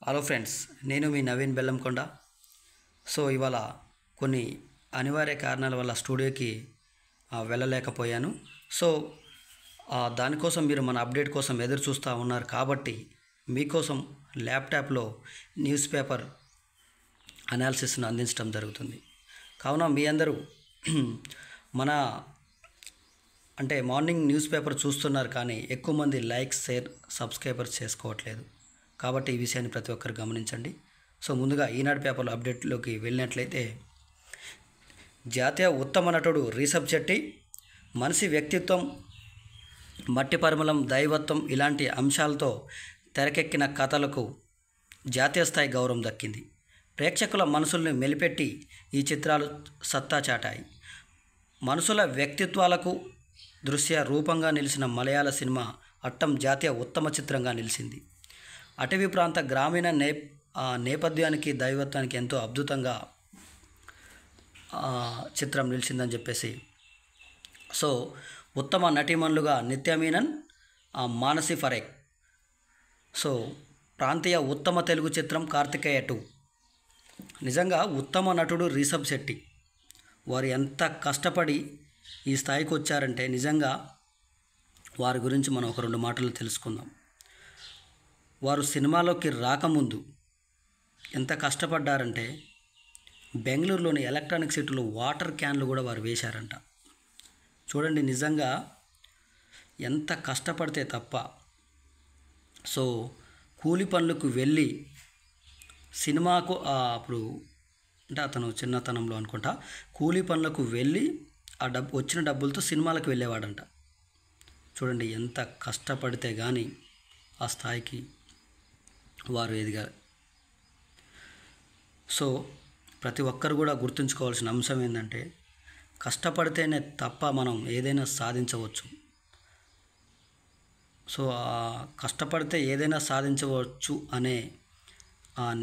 Hello friends, నేను మీ Naveen Bellamkonda. So ఇవాళ కొన్ని అనివార్య కారణాల వల్ల స్టూడియోకి వెళ్ళలేకపోయాను. సో దానికోసం మీరు మన అప్డేట్ కోసం ఎదురు చూస్తూ ఉన్నారు కాబట్టి మీకోసం ల్యాప్టాప్లో న్యూస్ పేపర్ అనాలిసిస్ను అందించడం జరుగుతుంది. కావున మీ అందరూ మన మార్నింగ్ న్యూస్ పేపర్ చూస్తున్నారు, కానీ ఎక్కువ మంది లైక్స్, షేర్, సబ్స్క్రైబర్స్ చేసుకోవట్లేదు. కాబట్టి ఈ విషయాన్ని ప్రతి ఒక్కరు గమనించండి. సో ముందుగా ఈనాడు పేపర్లో అప్డేట్లోకి వెళ్ళినట్లయితే, జాతీయ ఉత్తమ నటుడు రిషబ్ శెట్టి, మనిషి వ్యక్తిత్వం, మట్టి పరిమళం, దైవత్వం ఇలాంటి అంశాలతో తెరకెక్కిన కథలకు జాతీయ స్థాయి గౌరవం దక్కింది. ప్రేక్షకుల మనసుల్ని మెలిపెట్టి ఈ చిత్రాలు సత్తా చాటాయి. మనుషుల వ్యక్తిత్వాలకు దృశ్య రూపంగా నిలిచిన మలయాళ సినిమా అట్టం జాతీయ ఉత్తమ చిత్రంగా నిలిచింది. అటవీ ప్రాంత గ్రామీణ నేపథ్యానికి, దైవత్వానికి ఎంతో అద్భుతంగా చిత్రం నిలిచిందని చెప్పేసి. సో ఉత్తమ నటీమణులుగా నిత్య మీనన్, మానసి ఫరేక్. సో ప్రాంతీయ ఉత్తమ తెలుగు చిత్రం కార్తికేయ 2. నిజంగా ఉత్తమ నటుడు రిషబ్ శెట్టి. వారు ఎంత కష్టపడి ఈ స్థాయికి వచ్చారంటే నిజంగా వారి గురించి మనం ఒక 2 మాటలు తెలుసుకుందాం. వారు సినిమాలోకి రాకముందు ఎంత కష్టపడ్డారంటే, బెంగళూరులోని ఎలక్ట్రానిక్ సిటీలో వాటర్ క్యాన్లు కూడా వారు వేశారంట. చూడండి నిజంగా ఎంత కష్టపడితే తప్ప. సో కూలి పనులకు వెళ్ళి సినిమాకు అప్పుడు అతను చిన్నతనంలో అనుకుంటా కూలి పనులకు వెళ్ళి వచ్చిన డబ్బులతో సినిమాలకు వెళ్ళేవాడంట. చూడండి ఎంత కష్టపడితే కానీ ఆ స్థాయికి వారు ఎదిగారు. సో ప్రతి ఒక్కరు కూడా గుర్తుంచుకోవాల్సిన అంశం ఏంటంటే, కష్టపడితేనే తప్ప మనం ఏదైనా సాధించవచ్చు. సో కష్టపడితే ఏదైనా సాధించవచ్చు అనే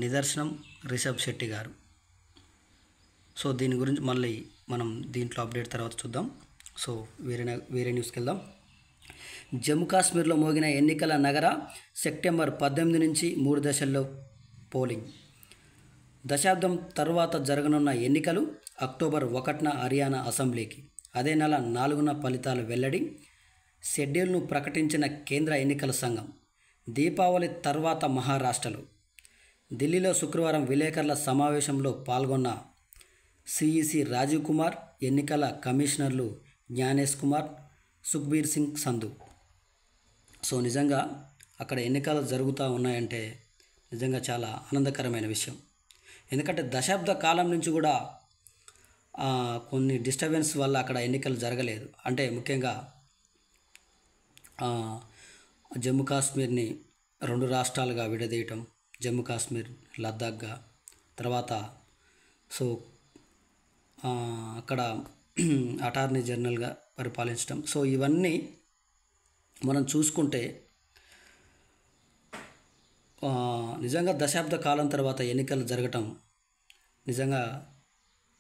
నిదర్శనం రిషబ్ శెట్టి గారు. సో దీని గురించి మళ్ళీ మనం దీంట్లో అప్డేట్ తర్వాత చూద్దాం. సో వేరే న్యూస్కి వెళ్దాం. జమ్మూ కాశ్మీర్లో మోగిన ఎన్నికల నగర. సెప్టెంబర్ 18 నుంచి 3 దశల్లో పోలింగ్. దశాబ్దం తర్వాత జరగనున్న ఎన్నికలు. అక్టోబర్ 1న హర్యానా అసెంబ్లీకి, అదే నెల 4న ఫలితాలు వెల్లడి. షెడ్యూల్ను ప్రకటించిన కేంద్ర ఎన్నికల సంఘం. దీపావళి తర్వాత మహారాష్ట్రలో. ఢిల్లీలో శుక్రవారం విలేకరుల సమావేశంలో పాల్గొన్న సిఈసి రాజీవ్ కుమార్, ఎన్నికల కమిషనర్లు జ్ఞానేష్ కుమార్, సుఖ్బీర్ సింగ్ సంధు. సో నిజంగా అక్కడ ఎన్నికలు జరుగుతూ ఉన్నాయంటే నిజంగా చాలా ఆనందకరమైన విషయం. ఎందుకంటే దశాబ్ద కాలం నుంచి కూడా కొన్ని డిస్టర్బెన్స్ వల్ల అక్కడ ఎన్నికలు జరగలేదు. అంటే ముఖ్యంగా జమ్మూ కాశ్మీర్ని 2 రాష్ట్రాలుగా విడదీయటం, జమ్మూ కాశ్మీర్ లద్దాఖ్గా, తర్వాత సో అక్కడ అటార్నీ జనరల్గా పరిపాలించడం. సో ఇవన్నీ మనం చూసుకుంటే నిజంగా దశాబ్ద కాలం తర్వాత ఎన్నికలు జరగటం నిజంగా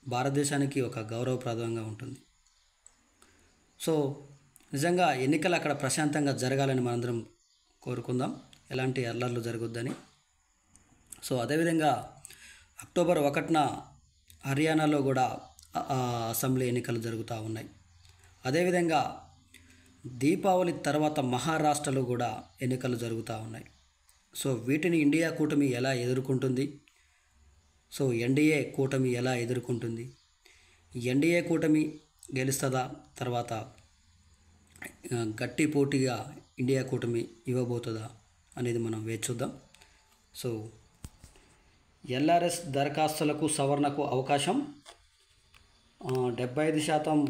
భారతదేశానికి ఒక గౌరవప్రదంగా ఉంటుంది. సో నిజంగా ఎన్నికలు అక్కడ ప్రశాంతంగా జరగాలని మనందరం కోరుకుందాం, ఎలాంటి అల్లర్లు జరగొద్దని. సో అదేవిధంగా అక్టోబర్ 1న హర్యానాలో కూడా అసెంబ్లీ ఎన్నికలు జరుగుతూ ఉన్నాయి. అదేవిధంగా దీపావళి తర్వాత మహారాష్ట్రలో కూడా ఎన్నికలు జరుగుతూ ఉన్నాయి. సో వీటిని ఇండియా కూటమి ఎలా ఎదుర్కొంటుంది? సో ఎన్డీఏ కూటమి ఎలా ఎదుర్కొంటుంది? ఎన్డీఏ కూటమి గెలుస్తుందా? తర్వాత గట్టి పోటీగా ఇండియా కూటమి ఇవ్వబోతుందా అనేది మనం వేచి చూద్దాం. సో ఎల్ఆర్ఎస్ దరఖాస్తులకు సవరణకు అవకాశం. 75%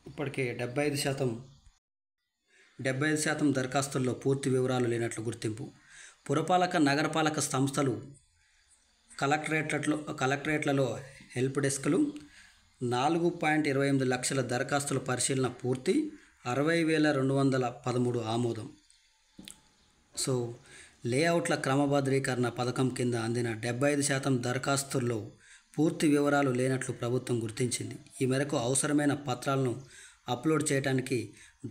ఇప్పటికే 75% దరఖాస్తుల్లో పూర్తి వివరాలు లేనట్లు గుర్తింపు. పురపాలక నగరపాలక సంస్థలు, కలెక్టరేట్లలో హెల్ప్ డెస్క్లు. 4.28 లక్షల దరఖాస్తుల పరిశీలన పూర్తి. 60,213 ఆమోదం. సో లేఅవుట్ల క్రమబద్ధీకరణ పథకం కింద అందిన 75% దరఖాస్తుల్లో పూర్తి వివరాలు లేనట్లు ప్రభుత్వం గుర్తించింది. ఈ మేరకు అవసరమైన పత్రాలను అప్లోడ్ చేయడానికి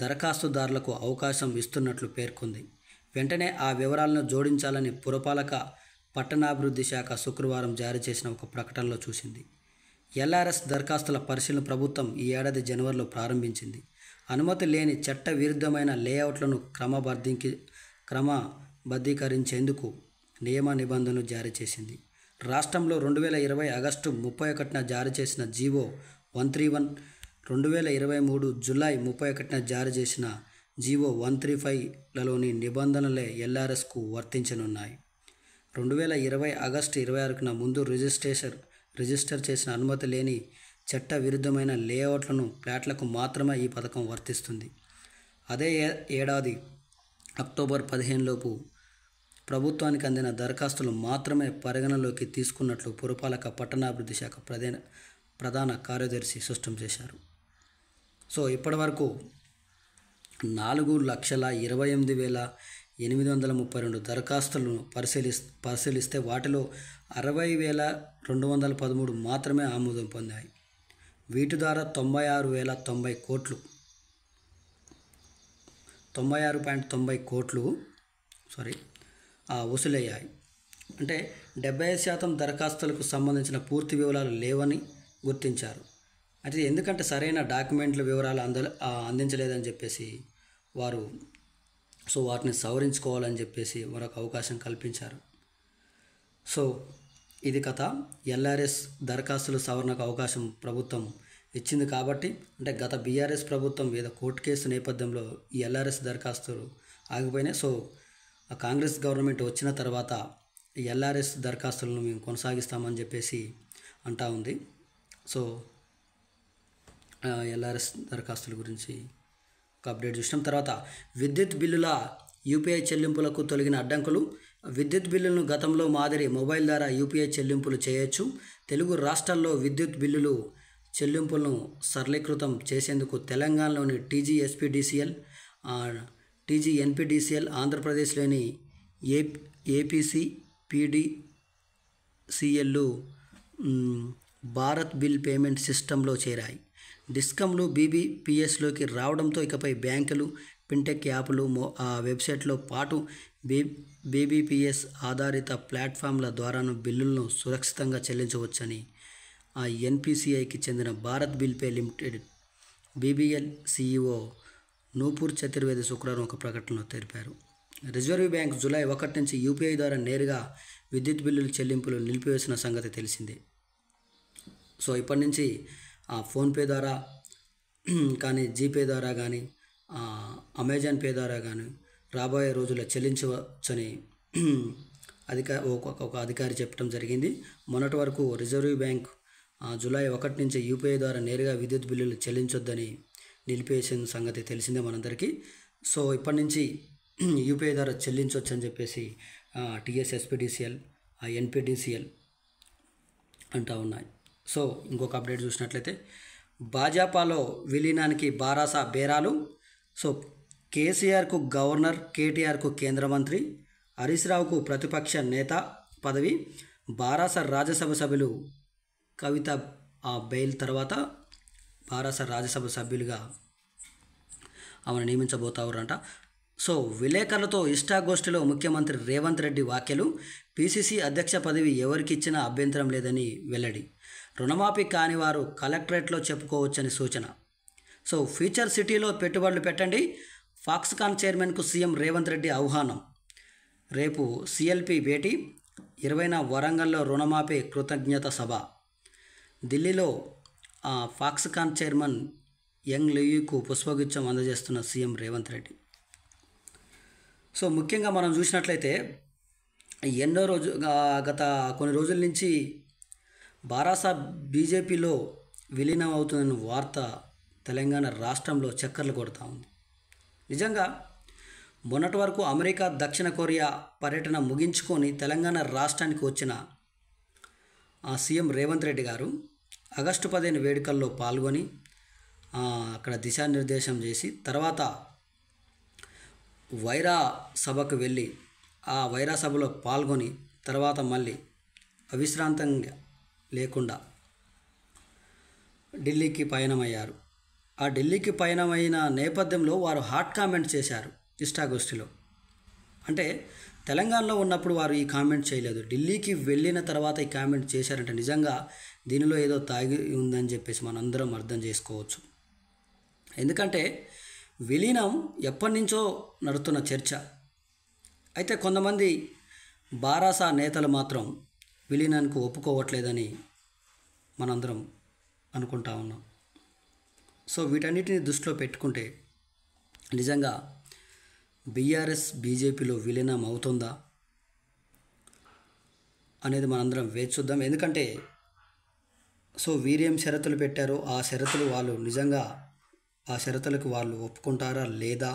దరఖాస్తుదారులకు అవకాశం ఇస్తున్నట్లు పేర్కొంది. వెంటనే ఆ వివరాలను జోడించాలని పురపాలక పట్టణాభివృద్ధి శాఖ శుక్రవారం జారీ చేసిన ఒక ప్రకటనలో చూసింది. ఎల్ఆర్ఎస్ దరఖాస్తుల పరిశీలన ప్రభుత్వం ఈ ఏడాది జనవరిలో ప్రారంభించింది. అనుమతి లేని చట్ట విరుద్ధమైన లేఅవుట్లను క్రమబద్ధీకరించేందుకు నియమ నిబంధనలు జారీ చేసింది. రాష్ట్రంలో 2020 ఆగస్టు 31న జారీ చేసిన జీవో 131, 2023 జూలై 31న జారీ చేసిన జీవో 135లలోని నిబంధనలే ఎల్ఆర్ఎస్కు వర్తించనున్నాయి. 2020 ఆగస్టు 26న ముందు రిజిస్టర్ చేసిన అనుమతి లేని చట్ట విరుద్ధమైన లేఅవుట్లను ఫ్లాట్లకు మాత్రమే ఈ పథకం వర్తిస్తుంది. అదే ఏడాది అక్టోబర్ 15లోపు ప్రభుత్వానికి అందిన దరఖాస్తులు మాత్రమే పరిగణలోకి తీసుకున్నట్లు పురపాలక పట్టణాభివృద్ధి శాఖ ప్రధాన కార్యదర్శి స్పష్టం చేశారు. సో ఇప్పటివరకు 4,28,832 దరఖాస్తులను పరిశీలిస్తే వాటిలో 60,213 మాత్రమే ఆమోదం పొందాయి. వీటి ద్వారా 96.90 కోట్లు వసూలయ్యాయి. అంటే 75% దరఖాస్తులకు సంబంధించిన పూర్తి వివరాలు లేవని గుర్తించారు. అయితే ఎందుకంటే సరైన డాక్యుమెంట్ల వివరాలు అందించలేదని చెప్పేసి వాటిని సవరించుకోవాలని చెప్పేసి మరొక అవకాశం కల్పించారు. సో ఇది కథ. ఎల్ఆర్ఎస్ దరఖాస్తుల సవరణకు అవకాశం ప్రభుత్వం ఇచ్చింది కాబట్టి, అంటే గత బీఆర్ఎస్ ప్రభుత్వం ఏదో కోర్టు కేసు నేపథ్యంలో ఈ ఎల్ఆర్ఎస్ దరఖాస్తులు ఆగిపోయినాయి. సో కాంగ్రెస్ గవర్నమెంట్ వచ్చిన తర్వాత ఈ ఎల్ఆర్ఎస్ దరఖాస్తులను మేము కొనసాగిస్తామని చెప్పేసి అంటా ఉంది. సో ఎల్ఆర్ఎస్ దరఖాస్తుల గురించి ఒక అప్డేట్ చూసినాం. తర్వాత విద్యుత్ బిల్లుల యూపీఐ చెల్లింపులకు తొలగిన అడ్డంకులు. విద్యుత్ బిల్లులను గతంలో మాదిరి మొబైల్ ద్వారా యూపీఐ చెల్లింపులు చేయొచ్చు. తెలుగు రాష్ట్రాల్లో విద్యుత్ బిల్లులు చెల్లింపులను సరళీకృతం చేసేందుకు తెలంగాణలోని టీజీఎన్పీడీసీఎల్, ఆంధ్రప్రదేశ్లోని ఏపీసీపీడీసీఎల్లు భారత్ బిల్ పేమెంట్ సిస్టంలో చేరాయి. డిస్కంలు బీబీపీఎస్లోకి రావడంతో ఇకపై బ్యాంకులు, ఫిన్టెక్ యాప్లు, వెబ్సైట్లో పాటు బీబీపీఎస్ ఆధారిత ప్లాట్ఫామ్ల ద్వారాను బిల్లులను సురక్షితంగా చెల్లించవచ్చని ఎన్పీసీఐకి చెందిన Bharat bill pay limited BBL CEO Nupur Chaturvedi శుక్రవారం ఒక ప్రకటనలో తెలిపారు. రిజర్వ్ బ్యాంక్ జూలై 1 నుంచి యూపీఐ ద్వారా నేరుగా విద్యుత్ బిల్లుల చెల్లింపులు నిలిపివేసిన సంగతి తెలిసిందే. సో ఇప్పటి నుంచి ఫోన్పే ద్వారా కానీ, జీపే ద్వారా కానీ, అమెజాన్ పే ద్వారా కానీ రాబోయే రోజుల్లో చెల్లించవచ్చని ఒక అధికారి చెప్పడం జరిగింది. మొన్నటి వరకు రిజర్వ్ బ్యాంక్ జూలై 1 నుంచి యూపీఐ ద్వారా నేరుగా విద్యుత్ బిల్లులు చెల్లించొద్దని నిలిపేసిన సంగతి తెలిసిందే మనందరికీ. సో ఇప్పటి నుంచి యూపీఐ ద్వారా చెల్లించవచ్చు అని చెప్పేసి టీఎస్ఎస్పీడీసీఎల్, ఎన్పీడీసీఎల్ అంటూ ఉన్నాయి. సో ఇంకొక అప్డేట్ చూసినట్లయితే భాజపాలో విలీనానికి బారాస బేరాలు. సో కేసీఆర్కు గవర్నర్, కేటీఆర్కు కేంద్ర మంత్రి, హరీష్ రావుకు ప్రతిపక్ష నేత పదవి. బారాస రాజ్యసభ సభ్యులు కవిత బెయిల్ తర్వాత బారాస రాజ్యసభ సభ్యులుగా ఆమెను నియమించబోతారంట. సో విలేకరులతో ఇష్టాగోష్ఠిలో ముఖ్యమంత్రి రేవంత్ రెడ్డి వ్యాఖ్యలు. పీసీసీ అధ్యక్ష పదవి ఎవరికి ఇచ్చినా అభ్యంతరం లేదని వెల్లడి. రుణమాఫీ కాని వారు కలెక్టరేట్లో చెప్పుకోవచ్చని సూచన. సో ఫ్యూచర్ సిటీలో పెట్టుబడులు పెట్టండి. ఫాక్స్కాన్ చైర్మన్కు సీఎం రేవంత్ రెడ్డి ఆహ్వానం. రేపు సీఎల్పీ భేటీ. 20న వరంగల్లో రుణమాఫీ కృతజ్ఞత సభ. ఢిల్లీలో ఫాక్స్కాన్ చైర్మన్ యంగ్ లియూకు పుష్పగుచ్చం అందజేస్తున్న సీఎం రేవంత్ రెడ్డి. సో ముఖ్యంగా మనం చూసినట్లయితే గత కొన్ని రోజుల నుంచి బారాస బీజేపీలో విలీనం అవుతుందన్న వార్త తెలంగాణ రాష్ట్రంలో చక్కర్లు కొడతా ఉంది. నిజంగా మొన్నటి వరకు అమెరికా, దక్షిణ కొరియా పర్యటన ముగించుకొని తెలంగాణ రాష్ట్రానికి వచ్చిన సీఎం రేవంత్ రెడ్డి గారు ఆగస్టు 15 వేడుకల్లో పాల్గొని అక్కడ దిశానిర్దేశం చేసి తర్వాత వైరా సభకు వెళ్ళి ఆ వైరా సభలో పాల్గొని తర్వాత మళ్ళీ అవిశ్రాంతంగా లేకుండా ఢిల్లీకి పయనమయ్యారు. ఆ ఢిల్లీకి పయనమైన నేపథ్యంలో వారు హాట్ కామెంట్ చేశారు ఇష్టాగోష్ఠిలో. అంటే తెలంగాణలో ఉన్నప్పుడు వారు ఈ కామెంట్ చేయలేదు, ఢిల్లీకి వెళ్ళిన తర్వాత ఈ కామెంట్ చేశారంటే నిజంగా దీనిలో ఏదో తాగి ఉందని చెప్పేసి మనందరం అర్థం చేసుకోవచ్చు. ఎందుకంటే విలీనం ఎప్పటి నుంచో నడుస్తున్న చర్చ. అయితే కొంతమంది బారాసా నేతలు మాత్రం విలీనానికి ఒప్పుకోవట్లేదని మనందరం అనుకుంటా ఉన్నాం. సో వీటన్నిటిని దృష్టిలో పెట్టుకుంటే నిజంగా బీఆర్ఎస్ బీజేపీలో విలీనం అవుతుందా అనేది మనందరం వేచి చూద్దాం. ఎందుకంటే సో వీరేం షరతులు పెట్టారో ఆ షరతులు వాళ్ళు నిజంగా ఆ షరతులకు వాళ్ళు ఒప్పుకుంటారా లేదా,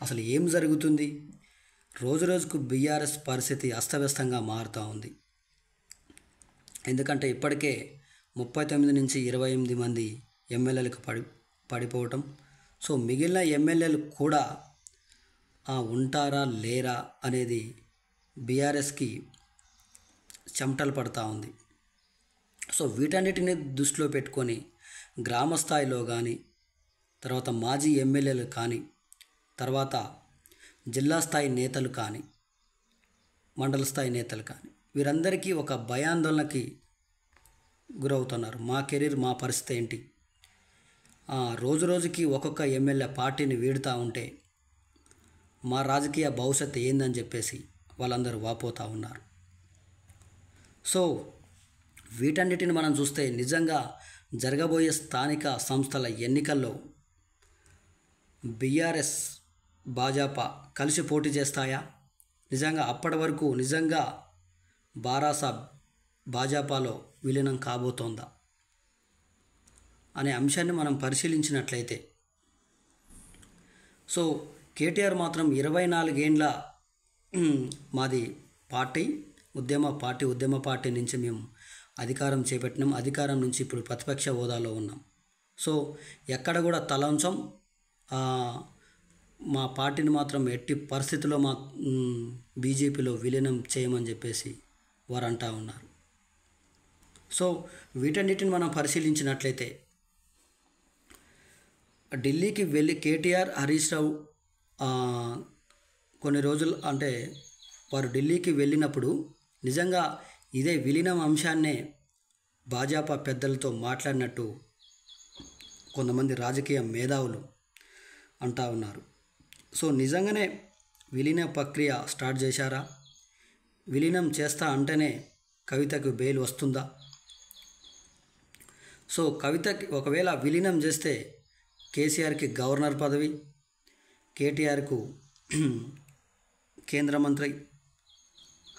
అసలు ఏం జరుగుతుంది? రోజు రోజుకు బీఆర్ఎస్ పరిస్థితి అస్తవ్యస్తంగా మారుతూ ఉంది. ఎందుకంటే ఇప్పటికే 39 నుంచి 28 మంది ఎమ్మెల్యేలకు పడిపోవటం. సో మిగిలిన ఎమ్మెల్యేలు కూడా ఉంటారా లేరా అనేది బీఆర్ఎస్కి చెమటలు పడుతూ ఉంది. సో వీటన్నిటిని దృష్టిలో పెట్టుకొని గ్రామ స్థాయిలో కానీ, తర్వాత మాజీ ఎమ్మెల్యేలు కానీ, తర్వాత జిల్లా స్థాయి నేతలు కానీ, మండల స్థాయి నేతలు కానీ, వీరందరికీ ఒక భయాందోళనకి గురవుతున్నారు. మా కెరీర్, మా పరిస్థితి ఏంటి? రోజు రోజుకి ఒక్కొక్క ఎమ్మెల్యే పార్టీని వీడుతూ ఉంటే మా రాజకీయ భవిష్యత్తు ఏందని చెప్పేసి వాళ్ళందరూ వాపోతూ ఉన్నారు. సో వీటన్నిటిని మనం చూస్తే నిజంగా జరగబోయే స్థానిక సంస్థల ఎన్నికల్లో బీఆర్ఎస్ భాజపా కలిసి పోటీ చేస్తాయా? నిజంగా అప్పటి వరకు నిజంగా బారాసా భాజపాలో విలీనం కాబోతోందా అనే అంశాన్ని మనం పరిశీలించినట్లయితే, సో కేటీఆర్ మాత్రం 24 ఏండ్ల మాది పార్టీ ఉద్యమ పార్టీ నుంచి మేము అధికారం చేపట్టినాం, అధికారం నుంచి ఇప్పుడు ప్రతిపక్ష హోదాలో ఉన్నాం. సో ఎక్కడ కూడా తలంచం, మా పార్టీని మాత్రం ఎట్టి పరిస్థితుల్లో బీజేపీలో విలీనం చేయమని చెప్పేసి వారు అంటూ ఉన్నారు. సో వీటన్నిటిని మనం పరిశీలించినట్లయితే ఢిల్లీకి వెళ్ళి కేటీఆర్, హరీష్ రావు కొన్ని రోజులు అంటే వారు ఢిల్లీకి వెళ్ళినప్పుడు నిజంగా ఇదే విలీనం అంశాన్నే భాజపా పెద్దలతో మాట్లాడినట్టు కొంతమంది రాజకీయ మేధావులు అంటూ ఉన్నారు. సో నిజంగానే విలీన ప్రక్రియ స్టార్ట్ చేశారా? విలీనం చేస్తా అంటేనే కవితకు బెయిల్ వస్తుందా? సో కవితకి ఒకవేళ విలీనం చేస్తే కేసీఆర్కి గవర్నర్ పదవి, కేటీఆర్కు కేంద్ర మంత్రి,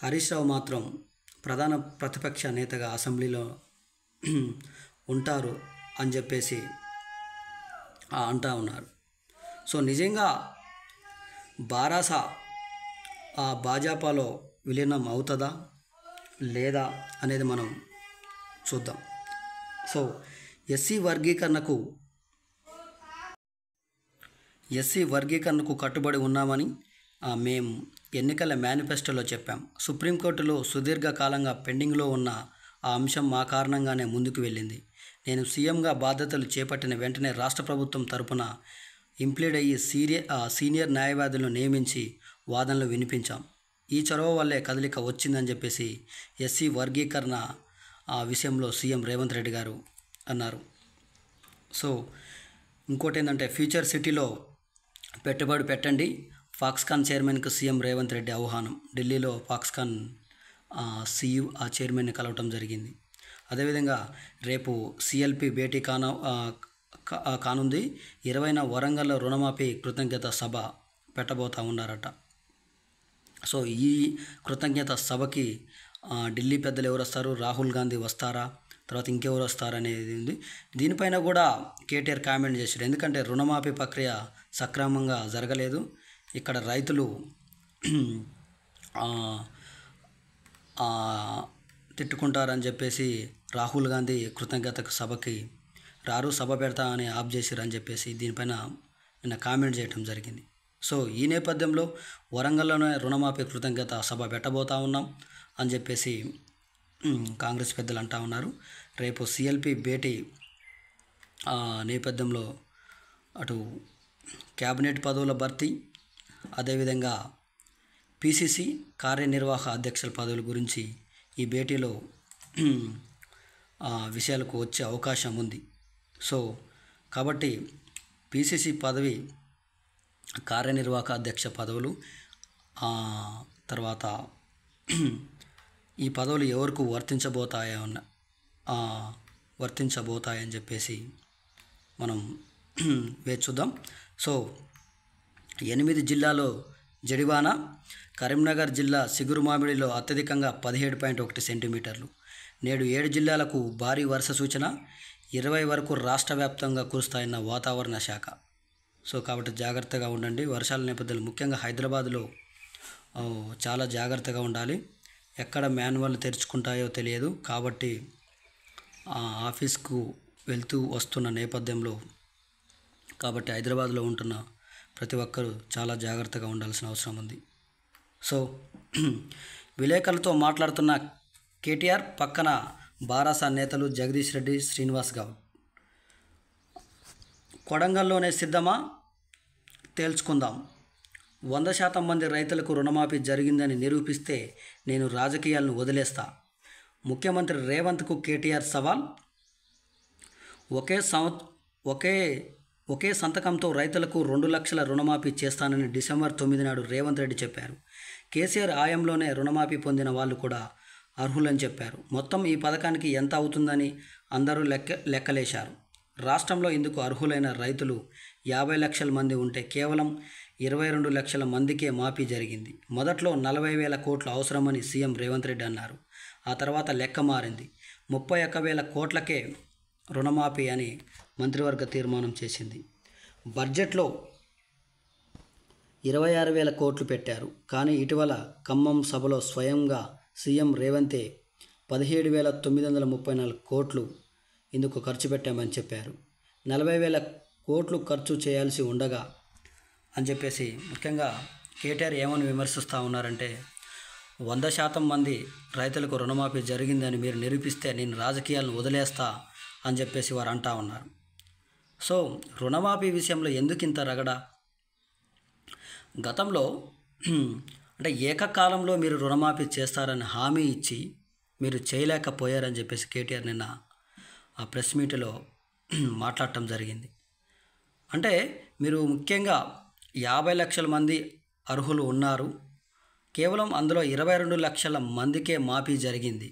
హరీష్ రావు మాత్రం ప్రధాన ప్రతిపక్ష నేతగా అసెంబ్లీలో ఉంటారు అని చెప్పేసి అంటూ ఉన్నారు. సో నిజంగా బారాసా భాజపాలో విలీనం అవుతుందా లేదా అనేది మనం చూద్దాం. సో ఎస్సీ వర్గీకరణకు కట్టుబడి ఉన్నామని మేము ఎన్నికల మేనిఫెస్టోలో చెప్పాం. సుప్రీంకోర్టులో సుదీర్ఘకాలంగా పెండింగ్లో ఉన్న ఆ అంశం మా కారణంగానే ముందుకు వెళ్ళింది. నేను సీఎంగా బాధ్యతలు చేపట్టిన వెంటనే రాష్ట్ర ప్రభుత్వం తరపున ఇంప్లీడ్ అయ్యి సీనియర్ న్యాయవాదులను నియమించి వాదనలు వినిపించాం. ఈ చొరవ వల్లే కదలిక వచ్చిందని చెప్పేసి ఎస్సీ వర్గీకరణ విషయంలో సీఎం రేవంత్ రెడ్డి గారు అన్నారు. సో ఇంకోటి ఏంటంటే ఫ్యూచర్ సిటీలో పెట్టుబడి పెట్టండి, ఫాక్స్కాన్ చైర్మన్కు సీఎం రేవంత్ రెడ్డి ఆహ్వానం. ఢిల్లీలో ఫాక్స్కాన్ సియు చైర్మన్ని కలవటం జరిగింది. అదేవిధంగా రేపు సిఎల్పి భేటీ కానుంది. 20న వరంగల్లో రుణమాఫీ కృతజ్ఞత సభ పెట్టబోతా ఉన్నారట. సో ఈ కృతజ్ఞత సభకి ఢిల్లీ పెద్దలు ఎవరు వస్తారు? రాహుల్ గాంధీ వస్తారా, తర్వాత ఇంకెవరు వస్తారనేది ఉంది. దీనిపైన కూడా కేటీఆర్ కామెంట్ చేశారు. ఎందుకంటే రుణమాఫీ ప్రక్రియ సక్రమంగా జరగలేదు, ఇక్కడ రైతులు తిట్టుకుంటారని చెప్పేసి రాహుల్ గాంధీ కృతజ్ఞత సభకి రారు, సభ పెడతా అని ఆఫ్ చేశారు అని చెప్పేసి దీనిపైన నిన్న కామెంట్ చేయడం జరిగింది. సో ఈ నేపథ్యంలో వరంగల్లోనే రుణమాఫీ కృతజ్ఞత సభ పెట్టబోతా ఉన్నాం అని చెప్పేసి కాంగ్రెస్ పెద్దలు అంటూ ఉన్నారు. రేపు సిఎల్పి భేటీ నేపథ్యంలో అటు క్యాబినెట్ పదవుల భర్తీ, అదేవిధంగా పిసిసి కార్యనిర్వాహక అధ్యక్షుల పదవుల గురించి ఈ భేటీలో విషయాలకు వచ్చే అవకాశం ఉంది. సో కాబట్టి పిసిసి పదవి కార్యనిర్వాహక అధ్యక్ష పదవులు తర్వాత ఈ పదవులు ఎవరికి వర్తించబోతాయని చెప్పేసి మనం వేచి చూద్దాం. సో 8 జిల్లాలో జడివాన. కరీంనగర్ జిల్లా సిగురుమామిడిలో అత్యధికంగా 17.1 సెంటీమీటర్లు. నేడు 7 జిల్లాలకు భారీ వర్ష సూచన. 20 వరకు రాష్ట్ర వ్యాప్తంగా కురుస్తాయన్న వాతావరణ శాఖ. సో కాబట్టి జాగ్రత్తగా ఉండండి. వర్షాల నేపథ్యంలో ముఖ్యంగా హైదరాబాద్లో చాలా జాగ్రత్తగా ఉండాలి. ఎక్కడ మాన్యువల్ తెరుచుకుంటాయో తెలియదు. కాబట్టి ఆఫీస్కు వెళ్తూ వస్తున్న నేపథ్యంలో కాబట్టి హైదరాబాద్లో ఉంటున్న ప్రతి ఒక్కరూ చాలా జాగ్రత్తగా ఉండాల్సిన అవసరం ఉంది. సో విలేకరులతో మాట్లాడుతున్న కేటీఆర్ పక్కన బారాస నేతలు జగదీష్ రెడ్డి, శ్రీనివాస్ గౌడ్. కొడంగల్లోనే సిద్ధమా? తేల్చుకుందాం. 100% మంది రైతులకు రుణమాఫీ జరిగిందని నిరూపిస్తే నేను రాజకీయాలను వదిలేస్తా. ముఖ్యమంత్రి రేవంత్కు కేటీఆర్ సవాల్. ఒకే సంతకంతో రైతులకు 2 లక్షల రుణమాఫీ చేస్తానని డిసెంబర్ 9 నాడు రేవంత్ రెడ్డి చెప్పారు. కేసీఆర్ హయాంలోనే రుణమాఫీ పొందిన వాళ్ళు కూడా అర్హులని చెప్పారు. మొత్తం ఈ పథకానికి ఎంత అవుతుందని అందరూ లెక్కలేశారు. రాష్ట్రంలో ఇందుకు అర్హులైన రైతులు 50 లక్షల మంది ఉంటే కేవలం 22 లక్షల మందికే మాఫీ జరిగింది. మొదట్లో 40,000 కోట్లు అవసరమని సీఎం రేవంత్ రెడ్డి అన్నారు. ఆ తర్వాత లెక్క మారింది. 31,000 కోట్లకే రుణమాఫీ అని మంత్రివర్గ తీర్మానం చేసింది. బడ్జెట్లో 26,000 కోట్లు పెట్టారు. కానీ ఇటీవల ఖమ్మం సభలో స్వయంగా సీఎం రేవంతే 17,934 కోట్లు ఇందుకు ఖర్చు పెట్టామని చెప్పారు. 40,000 కోట్లు ఖర్చు చేయాల్సి ఉండగా అని చెప్పేసి ముఖ్యంగా కేటీఆర్ ఏమని విమర్శిస్తూ ఉన్నారంటే 100% మంది రైతులకు రుణమాఫీ జరిగిందని మీరు నిరూపిస్తే నేను రాజకీయాలను వదిలేస్తా అని చెప్పేసి వారు అంటా ఉన్నారు. సో రుణమాఫీ విషయంలో ఎందుకు ఇంత రగడ? గతంలో అంటే ఏకకాలంలో మీరు రుణమాఫీ చేస్తారని హామీ ఇచ్చి మీరు చేయలేకపోయారని చెప్పేసి కేటీఆర్ నిన్న ఆ ప్రెస్ మీట్లో మాట్లాడటం జరిగింది. అంటే మీరు ముఖ్యంగా 50 లక్షల మంది అర్హులు ఉన్నారు. కేవలం అందులో 22 లక్షల మందికే మాఫీ జరిగింది.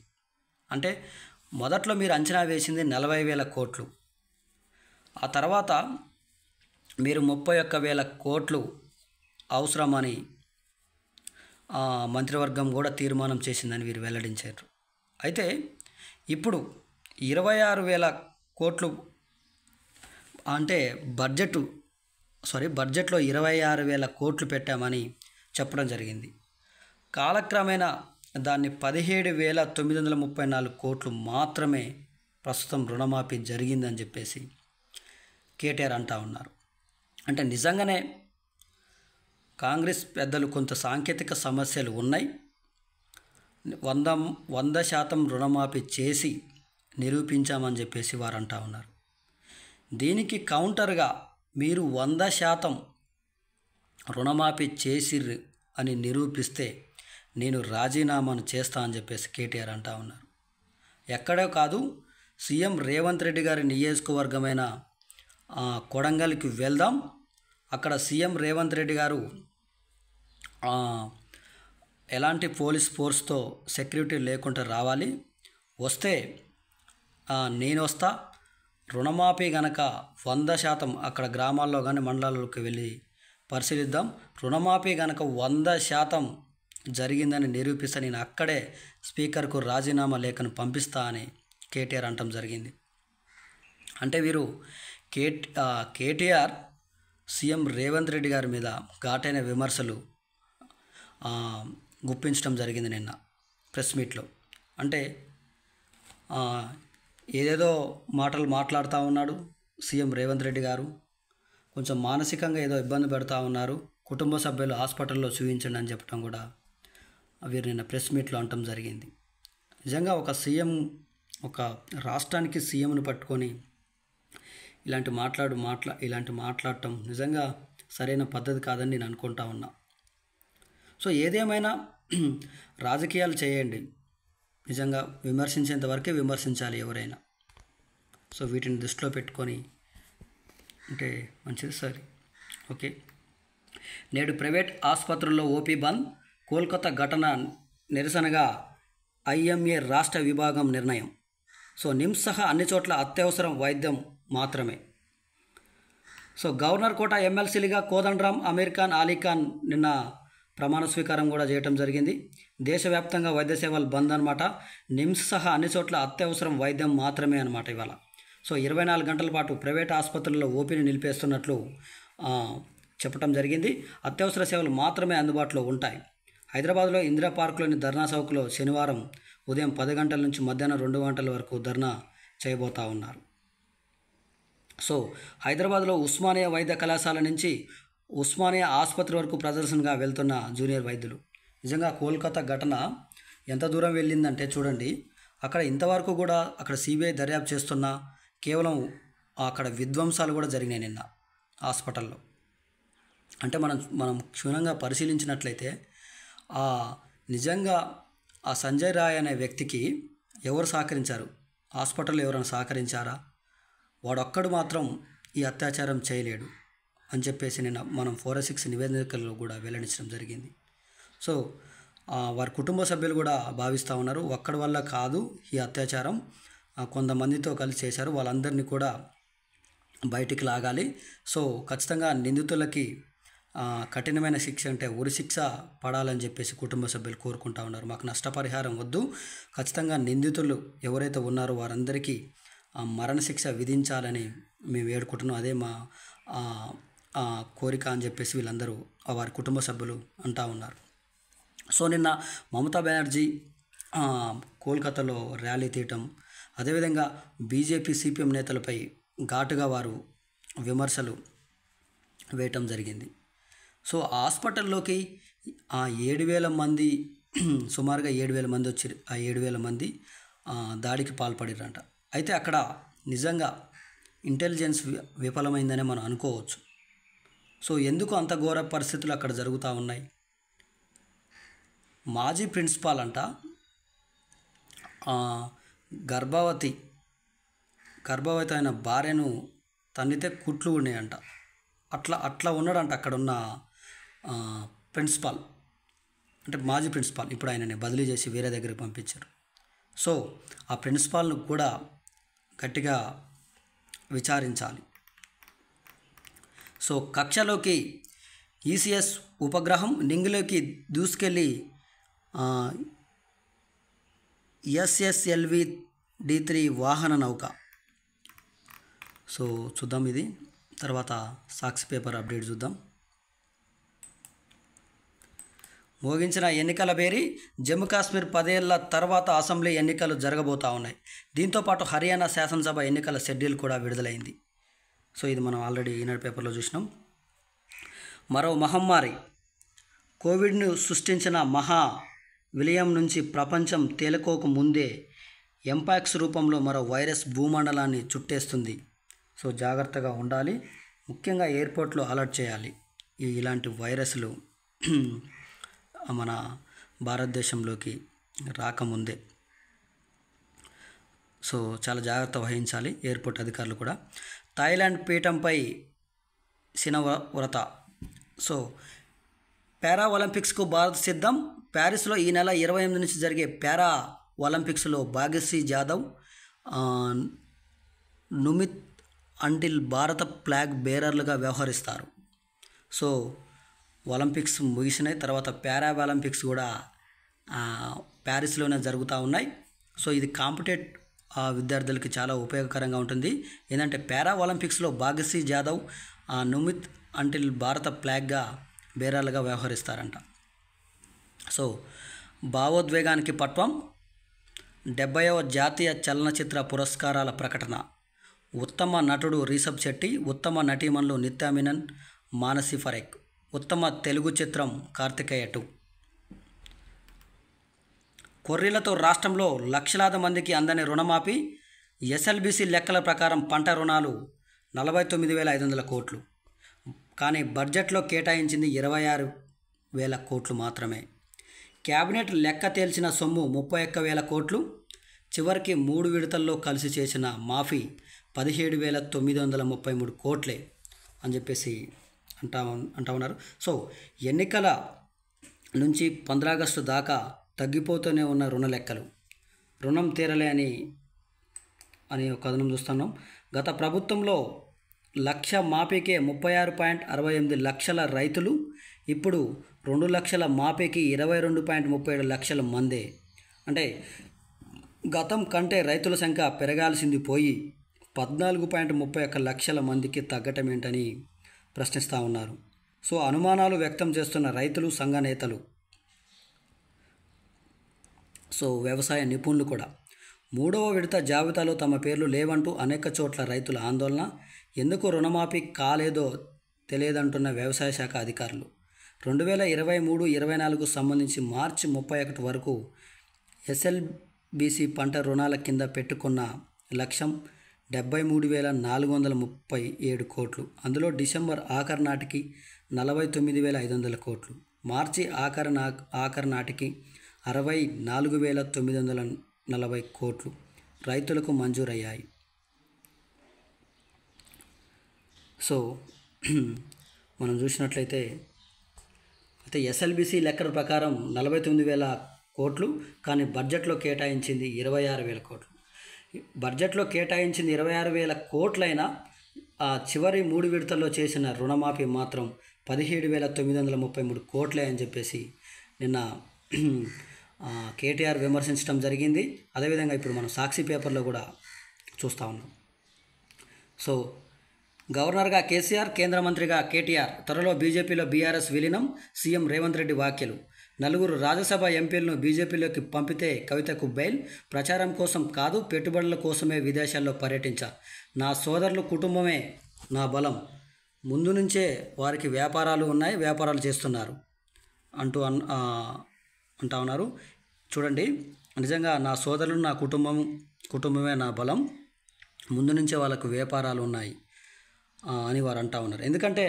అంటే మొదట్లో మీరు అంచనా వేసింది 40,000 కోట్లు. ఆ తర్వాత మీరు 31,000 కోట్లు అవసరమని మంత్రివర్గం కూడా తీర్మానం చేసిందని వీరు వెల్లడించారు. అయితే ఇప్పుడు 26,000 కోట్లు అంటే బడ్జెట్లో 26,000 కోట్లు పెట్టామని చెప్పడం జరిగింది. కాలక్రమేణా దాన్ని 17,934 కోట్లు మాత్రమే ప్రస్తుతం రుణమాఫీ జరిగిందని చెప్పేసి కేటీఆర్ అంటా ఉన్నారు. అంటే నిజంగానే కాంగ్రెస్ పెద్దలు కొంత సాంకేతిక సమస్యలు ఉన్నాయి. 100% రుణమాఫీ చేసి నిరూపించామని చెప్పేసి వారు అంటా ఉన్నారు. దీనికి కౌంటర్గా మీరు 100% రుణమాఫీ చేసిర్రు అని నిరూపిస్తే నేను రాజీనామాను చేస్తా అని చెప్పేసి కేటీఆర్ అంటా ఉన్నారు. ఎక్కడో కాదు, సీఎం రేవంత్ రెడ్డి గారి నియోజకవర్గమైన కొడంగల్కి వెళ్దాం. అక్కడ సీఎం రేవంత్ రెడ్డి గారు ఎలాంటి పోలీస్ ఫోర్స్తో సెక్యూరిటీ లేకుండా రావాలి. వస్తే నేను వస్తా. రుణమాఫీ గనక 100% అక్కడ గ్రామాల్లో కానీ మండలాల్లోకి వెళ్ళి పరిశీలిద్దాం. రుణమాఫీ గనక 100% జరిగిందని నిరూపిస్తే నేను అక్కడే స్పీకర్కు రాజీనామా లేఖను పంపిస్తా అని కేటీఆర్ అంటం జరిగింది. అంటే వీరు కేటీఆర్ సీఎం రేవంత్ రెడ్డి గారి మీద ఘాటైన విమర్శలు గుప్పించడం జరిగింది నిన్న ప్రెస్ మీట్లో. అంటే ఏదేదో మాటలు మాట్లాడుతూ ఉన్నాడు సీఎం రేవంత్ రెడ్డి గారు. కొంచెం మానసికంగా ఏదో ఇబ్బంది పెడతా ఉన్నారు. కుటుంబ సభ్యులు హాస్పిటల్లో చూపించండి అని చెప్పడం కూడా వీరు నిన్న ప్రెస్ మీట్లో అనటం జరిగింది. నిజంగా ఒక సీఎం, ఒక రాష్ట్రానికి సీఎంను పట్టుకొని ఇలాంటి మాట్లాడటం నిజంగా సరైన పద్ధతి కాదని నేను అనుకుంటా ఉన్నా. సో ఏదేమైనా రాజకీయాలు చేయండి, నిజంగా విమర్శించేంత వరకే విమర్శించాలి ఎవరైనా. సో వీటిని దృష్టిలో పెట్టుకొని అంటే మంచిది సార్. ఓకే, నేడు ప్రైవేట్ ఆసుపత్రుల్లో ఓపీ బంద్, కోల్కతా ఘటన నిరసనగా ఐఎంఏ రాష్ట్ర విభాగం నిర్ణయం. సో నిమ్స్ సహా అన్ని చోట్ల అత్యవసరం వైద్యం మాత్రమే. సో గవర్నర్ కోట ఎమ్మెల్సీలుగా కోదండరాం, అమీర్ ఖాన్, అలీఖాన్ నిన్న ప్రమాణ స్వీకారం కూడా చేయడం జరిగింది. దేశవ్యాప్తంగా వైద్య సేవలు బంద్ అనమాట. నిమ్స్ సహా అన్ని చోట్ల అత్యవసరం వైద్యం మాత్రమే అనమాట ఇవాళ. సో 24 గంటల పాటు ప్రైవేట్ ఆసుపత్రుల్లో ఓపీని నిలిపేస్తున్నట్లు చెప్పడం జరిగింది. అత్యవసర సేవలు మాత్రమే అందుబాటులో ఉంటాయి. హైదరాబాద్లో ఇందిరా పార్కులోని ధర్నా చౌక్లో శనివారం ఉదయం 10 గంటల నుంచి మధ్యాహ్నం 2 గంటల వరకు ధర్నా చేయబోతా ఉన్నారు. సో హైదరాబాద్లో ఉస్మానియా వైద్య కళాశాల నుంచి ఉస్మానియా ఆసుపత్రి వరకు ప్రదర్శనగా వెళ్తున్న జూనియర్ వైద్యులు. నిజంగా కోల్కతా ఘటన ఎంత దూరం వెళ్ళిందంటే చూడండి, అక్కడ ఇంతవరకు కూడా అక్కడ సిబిఐ దర్యాప్తు చేస్తున్న కేవలం అక్కడ విధ్వంసాలు కూడా జరిగినాయి నిన్న హాస్పిటల్లో. అంటే మనం క్షుణ్ణంగా పరిశీలించినట్లయితే నిజంగా ఆ సంజయ్ రాయ్ అనే వ్యక్తికి ఎవరు సహకరించారు? హాస్పిటల్లో ఎవరైనా సహకరించారా? వాడొక్కడు మాత్రం ఈ అత్యాచారం చేయలేడు అని చెప్పేసి నిన్న మనం 406 నివేదికల్లో కూడా వెల్లడించడం జరిగింది. సో వారి కుటుంబ సభ్యులు కూడా భావిస్తూ ఉన్నారు, ఒక్కడి వల్ల కాదు ఈ అత్యాచారం, కొంతమందితో కలిసి చేశారు, వాళ్ళందరినీ కూడా బయటికి లాగాలి. సో ఖచ్చితంగా నిందితులకి కఠినమైన శిక్ష అంటే ఉరి శిక్ష పడాలని చెప్పేసి కుటుంబ సభ్యులు కోరుకుంటా ఉన్నారు. మాకు నష్టపరిహారం వద్దు, ఖచ్చితంగా నిందితులు ఎవరైతే ఉన్నారో వారందరికీ మరణశిక్ష విధించాలని మేము వేడుకుంటున్నాం, అదే మా కోరిక అని చెప్పేసి వీళ్ళందరూ వారి కుటుంబ సభ్యులు అంటూ ఉన్నారు. సో నిన్న మమతా బెనర్జీ కోల్కతాలో ర్యాలీ తీయటం, అదేవిధంగా బీజేపీ సిపిఎం నేతలపై ఘాటుగా వారు విమర్శలు వేయటం జరిగింది. సో హాస్పిటల్లోకి 7,000 మంది, సుమారుగా 7,000 మంది వచ్చి ఆ 7,000 మంది దాడికి పాల్పడిరంట. అయితే అక్కడ నిజంగా ఇంటెలిజెన్స్ విఫలమైందనే మనం అనుకోవచ్చు. సో ఎందుకు అంత ఘోర పరిస్థితులు అక్కడ జరుగుతూ ఉన్నాయి? మాజీ ప్రిన్సిపాల్ అంట గర్భవతి అయిన భార్యను తన్నితే కుట్లు ఉన్నాయంట. అట్లా ఉన్నాడంట అక్కడున్న ప్రిన్సిపాల్, అంటే మాజీ ప్రిన్సిపాల్. ఇప్పుడు ఆయనని బదిలీ చేసి వేరే దగ్గరికి పంపించారు. సో ఆ ప్రిన్సిపాల్ను కూడా గట్టిగా విచారించాలి. సో కక్షలోకి ఈసీఎస్ ఉపగ్రహం, నింగిలోకి దూసుకెళ్ళి SSLV D3 వాహన నౌక. సో చూద్దాం ఇది. తర్వాత సాక్షి పేపర్ అప్డేట్ చూద్దాం. మోగించిన ఎన్నికల బేరీ, జమ్మూ కాశ్మీర్ 10 ఏళ్ల తర్వాత అసెంబ్లీ ఎన్నికలు జరగబోతూ ఉన్నాయి. దీంతోపాటు హర్యానా శాసనసభ ఎన్నికల షెడ్యూల్ కూడా విడుదలైంది. సో ఇది మనం ఆల్రెడీ ఈనాడు పేపర్లో చూసినాం. మరో మహమ్మారి, కోవిడ్ను సృష్టించిన మహా విలయం నుంచి ప్రపంచం తేలుకోక ముందే ఎంపాక్స్ రూపంలో మరో వైరస్ భూమండలాన్ని చుట్టేస్తుంది. సో జాగ్రత్తగా ఉండాలి, ముఖ్యంగా ఎయిర్పోర్ట్లో అలర్ట్ చేయాలి ఇలాంటి వైరస్లు మన భారతదేశంలోకి రాకముందే. సో చాలా జాగ్రత్త వహించాలి ఎయిర్పోర్ట్ అధికారులు కూడా. థాయిలాండ్ పీఠంపై శినవ్రత. సో పారా ఒలింపిక్స్కు భారత్ సిద్ధం. ప్యారిస్లో ఈ నెల 28 నుంచి జరిగే పారా ఒలింపిక్స్లో భాగ్యశ్రీ జాదవ్, నుమిత్ అంటిల్ భారత ఫ్లాగ్ బేరర్లుగా వ్యవహరిస్తారు. సో ఒలింపిక్స్ ముగిసినాయి, తర్వాత పారా ఒలింపిక్స్ కూడా ప్యారిస్లోనే జరుగుతూ ఉన్నాయి. సో ఇది కాంపిటేటివ్ విద్యార్థులకి చాలా ఉపయోగకరంగా ఉంటుంది. ఏంటంటే పారా ఒలింపిక్స్లో భాగ్యశ్రీ జాదవ్, నుమిత్ అంటిల్ భారత ఫ్లాగ్గా బేరాలుగా వ్యవహరిస్తారంట. సో భావోద్వేగానికి పట్వం, 70వ జాతీయ చలనచిత్ర పురస్కారాల ప్రకటన. ఉత్తమ నటుడు రిషబ్ శెట్టి, ఉత్తమ నటీమణులు నిత్యా మీనన్, మానసి పరేఖ్, ఉత్తమ తెలుగు చిత్రం కార్తికేయ 2. కొర్రీలతో రాష్ట్రంలో లక్షలాది మందికి అందని రుణమాఫీ. ఎస్ఎల్బీసీ లెక్కల ప్రకారం పంట రుణాలు 49,500 కోట్లు, కానీ బడ్జెట్లో కేటాయించింది వేల కోట్లు మాత్రమే. క్యాబినెట్ లెక్క తేల్చిన సొమ్ము 31,000 కోట్లు. చివరికి 3 విడతల్లో కలిసి చేసిన మాఫీ 17,933 కోట్లే అని చెప్పేసి అంటా ఉన్నారు. సో ఎన్నికల నుంచి 15 ఆగస్టు దాకా తగ్గిపోతూనే ఉన్న రుణ లెక్కలు, రుణం తీరలే అని ఒక కథనం చూస్తున్నాం. గత ప్రభుత్వంలో 1,00,000 మాఫీకే 36.68 లక్షల రైతులు, ఇప్పుడు 2 లక్షల మాఫీకి 22.37 లక్షల మందే. అంటే గతం కంటే రైతుల సంఖ్య పెరగాల్సింది పోయి 14.31 లక్షల మందికి తగ్గటం ఏంటని ప్రశ్నిస్తూ ఉన్నారు. సో అనుమానాలు వ్యక్తం చేస్తున్న రైతులు, సంఘ నేతలు, సో వ్యవసాయ నిపుణులు కూడా. 3వ విడత జాబితాలో తమ పేర్లు లేవంటూ అనేక చోట్ల రైతుల ఆందోళన. ఎందుకు రుణమాఫీ కాలేదో తెలియదంటున్న వ్యవసాయ శాఖ అధికారులు. 2023-24 సంబంధించి మార్చి 31 వరకు ఎస్ఎల్బీసీ పంట రుణాల కింద పెట్టుకున్న లక్ష్యం 73,437 కోట్లు. అందులో డిసెంబర్ ఆఖరు నాటికి 49,500 కోట్లు, మార్చి ఆఖరు నాటికి 64,940 కోట్లు రైతులకు మంజూరయ్యాయి. సో మనం చూసినట్లయితే ఎస్ఎల్బీసీ లెక్కల ప్రకారం 49,000 కోట్లు, కానీ బడ్జెట్లో కేటాయించింది 26,000 కోట్లు. బడ్జెట్లో కేటాయించింది 26,000 కోట్లైనా చివరి 3 విడతల్లో చేసిన రుణమాఫీ మాత్రం 17,933 కోట్లే అని చెప్పేసి నిన్న కేటీఆర్ విమర్శించడం జరిగింది. అదేవిధంగా ఇప్పుడు మనం సాక్షి పేపర్లో కూడా చూస్తూ ఉన్నాం. సో గవర్నర్గా కేసీఆర్, కేంద్ర మంత్రిగా కేటీఆర్, త్వరలో బీజేపీలో బీఆర్ఎస్ విలీనం. సీఎం రేవంత్ రెడ్డి వ్యాఖ్యలు. 4 రాజ్యసభ ఎంపీలను బీజేపీలోకి పంపితే కవితకు బెయిల్. ప్రచారం కోసం కాదు, పెట్టుబడుల కోసమే విదేశాల్లో పర్యటించా. నా సోదరులు కుటుంబమే నా బలం. ముందు నుంచే వారికి వ్యాపారాలు ఉన్నాయి, వ్యాపారాలు చేస్తున్నారు అంటా ఉన్నారు. చూడండి, నిజంగా నా సోదరులు, నా కుటుంబమే నా బలం. ముందు నుంచే వాళ్ళకు వ్యాపారాలు ఉన్నాయి అని వారు అంటా ఉన్నారు. ఎందుకంటే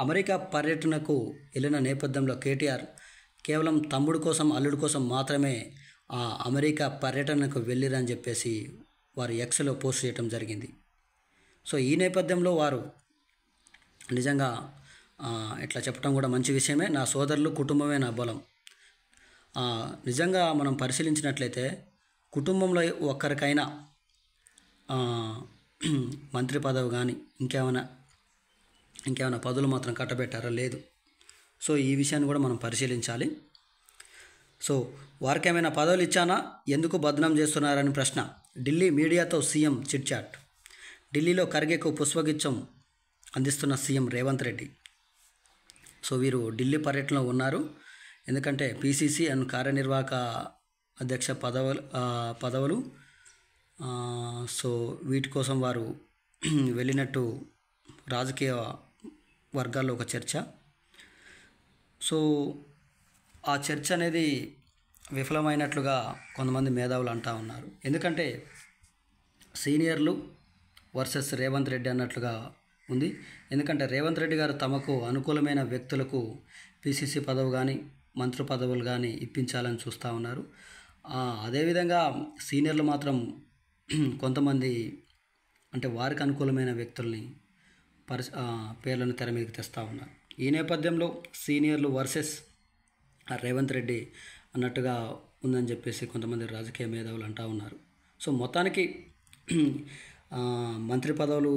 అమెరికా పర్యటనకు వెళ్ళిన నేపథ్యంలో కేటీఆర్ కేవలం తమ్ముడు కోసం, అల్లుడు కోసం మాత్రమే అమెరికా పర్యటనకు వెళ్ళిరని చెప్పేసి వారు ఎక్స్లో పోస్ట్ చేయడం జరిగింది. సో ఈ నేపథ్యంలో వారు నిజంగా ఇట్లా చెప్పడం కూడా మంచి విషయమే. నా సోదరులు, కుటుంబమే నా బలం. నిజంగా మనం పరిశీలించినట్లయితే కుటుంబంలో ఒక్కరికైనా మంత్రి పదవి కానీ ఇంకేమైనా పదవులు మాత్రం కట్టబెట్టారా? లేదు. సో ఈ విషయాన్ని కూడా మనం పరిశీలించాలి. సో వారికి ఏమైనా పదవులు ఇచ్చానా, ఎందుకు బద్నాం చేస్తున్నారని ప్రశ్న. ఢిల్లీ మీడియాతో సీఎం చిట్చాట్. ఢిల్లీలో ఖర్గేకు పుష్పగుచ్చం అందిస్తున్న సీఎం రేవంత్ రెడ్డి. సో వీరు ఢిల్లీ పర్యటనలో ఉన్నారు. ఎందుకంటే పీసీసీ అండ్ కార్యనిర్వాహక అధ్యక్ష పదవులు సో వీటి కోసం వారు వెళ్ళినట్టు రాజకీయ వర్గాల్లో ఒక చర్చ. సో ఆ చర్చ అనేది విఫలమైనట్లుగా కొంతమంది మేధావులు అంటూ ఉన్నారు. ఎందుకంటే సీనియర్లు వర్సెస్ రేవంత్ రెడ్డి అన్నట్లుగా ఉంది. ఎందుకంటే రేవంత్ రెడ్డి గారు తమకు అనుకూలమైన వ్యక్తులకు పీసీసీ పదవి కానీ, మంత్రి పదవులు కానీ ఇప్పించాలని చూస్తూ ఉన్నారు. అదేవిధంగా సీనియర్లు మాత్రం కొంతమంది అంటే వారికి అనుకూలమైన వ్యక్తుల్ని పేర్లను తెర మీదకి తెస్తూ ఉన్నారు. ఈ నేపథ్యంలో సీనియర్లు వర్సెస్ రేవంత్ రెడ్డి అన్నట్టుగా ఉందని చెప్పేసి కొంతమంది రాజకీయ మేధావులు అంటూ ఉన్నారు. సో మొత్తానికి మంత్రి పదవులు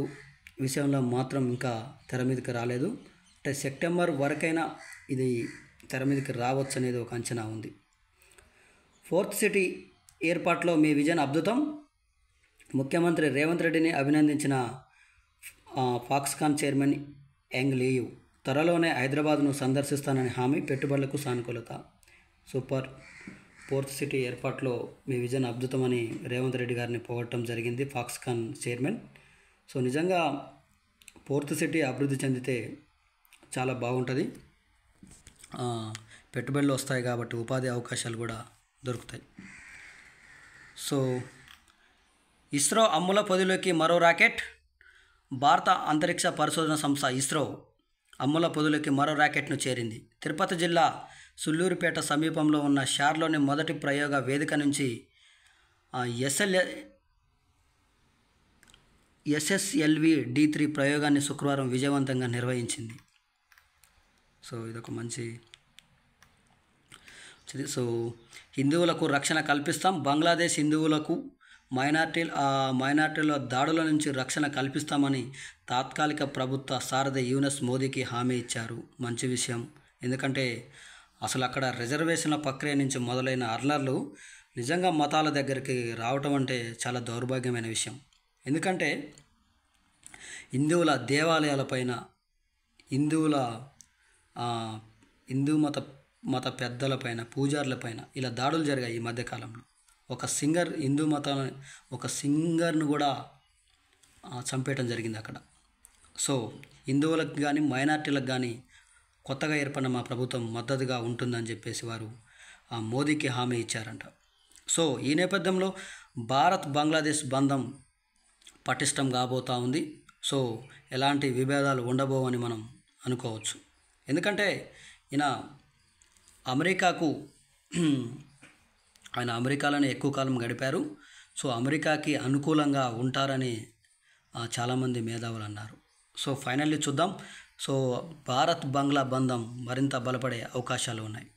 విషయంలో మాత్రం ఇంకా తెర మీదకి రాలేదు. అంటే సెప్టెంబర్ వరకైనా ఇది తెర మీదకి రావచ్చు అనేది ఒక అంచనా ఉంది. 4th సిటీ ఏర్పాటులో మీ విజన్ అద్భుతం. ముఖ్యమంత్రి రేవంత్ రెడ్డిని అభినందించిన ఫాక్స్కాన్ చైర్మన్ యంగ్ లీయు. త్వరలోనే హైదరాబాద్ను సందర్శిస్తానని హామీ, పెట్టుబడులకు సానుకూలత. సూపర్. 4th సిటీ ఏర్పాటులో మీ విజన్ అద్భుతమని రేవంత్ రెడ్డి గారిని పొగడటం జరిగింది ఫాక్స్కాన్ చైర్మన్. సో నిజంగా 4th సిటీ అభివృద్ధి చెందితే చాలా బాగుంటుంది. పెట్టుబడులు వస్తాయి కాబట్టి ఉపాధి అవకాశాలు కూడా దొరుకుతాయి. సో ఇస్రో అమ్ముల పొదిలోకి మరో రాకెట్. భారత అంతరిక్ష పరిశోధన సంస్థ ఇస్రో అమ్ముల పొదిలోకి మరో రాకెట్ను చేరింది. తిరుపతి జిల్లా సుల్లూరుపేట సమీపంలో ఉన్న షార్లోని మొదటి ప్రయోగ వేదిక నుంచి SSLV D3 ప్రయోగాన్ని శుక్రవారం విజయవంతంగా నిర్వహించింది. సో ఇదొక మంచి. సో హిందువులకు రక్షణ కల్పిస్తాం, బంగ్లాదేశ్ హిందువులకు మైనార్టీల దాడుల నుంచి రక్షణ కల్పిస్తామని తాత్కాలిక ప్రభుత్వ సారథి యూనస్ మోదీకి హామీ ఇచ్చారు. మంచి విషయం. ఎందుకంటే అసలు అక్కడ రిజర్వేషన్ల ప్రక్రియ నుంచి మొదలైన అర్లర్లు నిజంగా మతాల దగ్గరికి రావటం అంటే చాలా దౌర్భాగ్యమైన విషయం. ఎందుకంటే హిందువుల దేవాలయాలపైన, హిందూ మత పెద్దలపైన, పూజారులపైన ఇలా దాడులు జరిగాయి ఈ మధ్యకాలంలో. ఒక సింగర్ను కూడా చంపేయటం జరిగింది అక్కడ. సో హిందువులకు కానీ మైనార్టీలకు కానీ కొత్తగా ఏర్పడిన మా ప్రభుత్వం మద్దతుగా ఉంటుందని చెప్పేసి వారు మోదీకి హామీ ఇచ్చారంట. సో ఈ నేపథ్యంలో భారత్ బంగ్లాదేశ్ బంధం పటిష్టం కాబోతూ ఉంది. సో ఎలాంటి విభేదాలు ఉండబోవని మనం అనుకోవచ్చు. ఎందుకంటే ఆయన అమెరికాలోనే ఎక్కువ కాలం గడిపారు. సో అమెరికాకి అనుకూలంగా ఉంటారని చాలామంది మేధావులు అన్నారు. సో ఫైనల్లీ చూద్దాం. సో భారత్ బంగ్లా బంధం మరింత బలపడే అవకాశాలు ఉన్నాయి.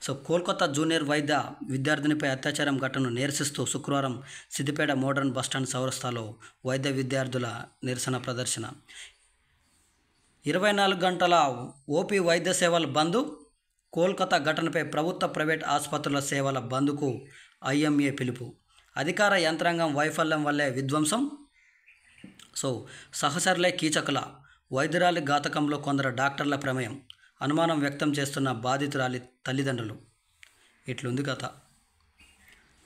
సో కోల్కతా జూనియర్ వైద్య విద్యార్థినిపై అత్యాచారం ఘటనను నిరసిస్తూ శుక్రవారం సిద్దిపేట మోడర్న్ బస్టాండ్ చౌరస్తాలో వైద్య విద్యార్థుల నిరసన ప్రదర్శన. 24 గంటల ఓపీ వైద్య సేవల బంద్. కోల్కతా ఘటనపై ప్రభుత్వ ప్రైవేట్ ఆసుపత్రుల సేవల బంద్కు IMA పిలుపు. అధికార యంత్రాంగం వైఫల్యం వల్లే విధ్వంసం. సో సహచరులే కీచకుల. వైద్యురాలి ఘాతకంలో కొందరు డాక్టర్ల ప్రమేయం. అనుమానం వ్యక్తం చేస్తున్న బాధితురాలి తల్లిదండ్రులు. ఇట్లుంది కథ.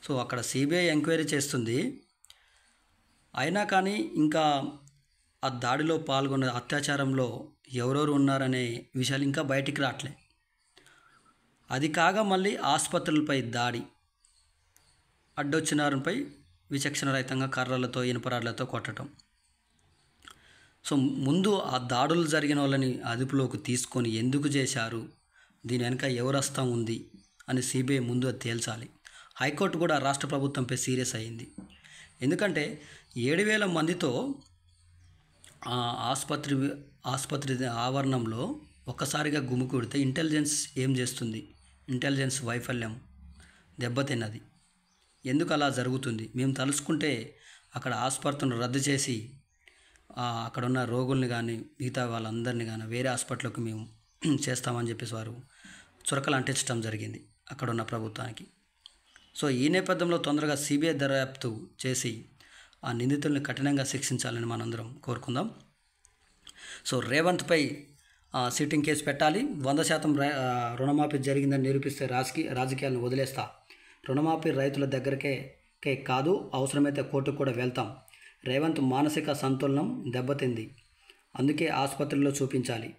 సో అక్కడ CBI ఎంక్వైరీ చేస్తుంది. అయినా కానీ ఇంకా ఆ దాడిలో పాల్గొన్న అత్యాచారంలో ఎవరెవరు ఉన్నారనే విషయాలు ఇంకా బయటికి రావట్లే. అది కాగా మళ్ళీ ఆసుపత్రులపై దాడి, అడ్డొచ్చిన వారిపై విచక్షణరహితంగా కర్రలతో, ఇనుపరాళ్లతో కొట్టడం. సో ముందు ఆ దాడులు జరిగిన వాళ్ళని అదుపులోకి తీసుకొని ఎందుకు చేశారు, దీని వెనక ఎవరు హస్తం ఉంది అని CBI ముందు అది తేల్చాలి. హైకోర్టు కూడా రాష్ట్ర ప్రభుత్వంపై సీరియస్ అయ్యింది. ఎందుకంటే 7,000 మందితో ఆసుపత్రి ఆవరణంలో ఒక్కసారిగా గుమికూడితే ఇంటెలిజెన్స్ ఏం చేస్తుంది? ఇంటెలిజెన్స్ వైఫల్యం దెబ్బతిన్నది. ఎందుకు అలా జరుగుతుంది? మేము తలుసుకుంటే అక్కడ ఆసుపత్రిని రద్దు చేసి అక్కడ ఉన్న రోగుల్ని కానీ మిగతా వాళ్ళందరినీ కానీ వేరే హాస్పిటల్కి మేము చేస్తామని చెప్పేసి వారు చురకలు అంటించడం జరిగింది అక్కడ ఉన్న ప్రభుత్వానికి. సో ఈ నేపథ్యంలో తొందరగా CBI దర్యాప్తు చేసి ఆ నిందితుల్ని కఠినంగా శిక్షించాలని మనందరం కోరుకుందాం. సో రేవంత్పై సిట్టింగ్ కేసు పెట్టాలి. 100% రుణమాఫీ జరిగిందని నిరూపిస్తే రాజకీయాలను వదిలేస్తా. రుణమాఫీ రైతుల దగ్గరకే కాదు, అవసరమైతే కోర్టుకు కూడా వెళ్తాం. రేవంత్ మానసిక సంతులనం దెబ్బతింది, అందుకే ఆసుపత్రిలో చూపించాలి.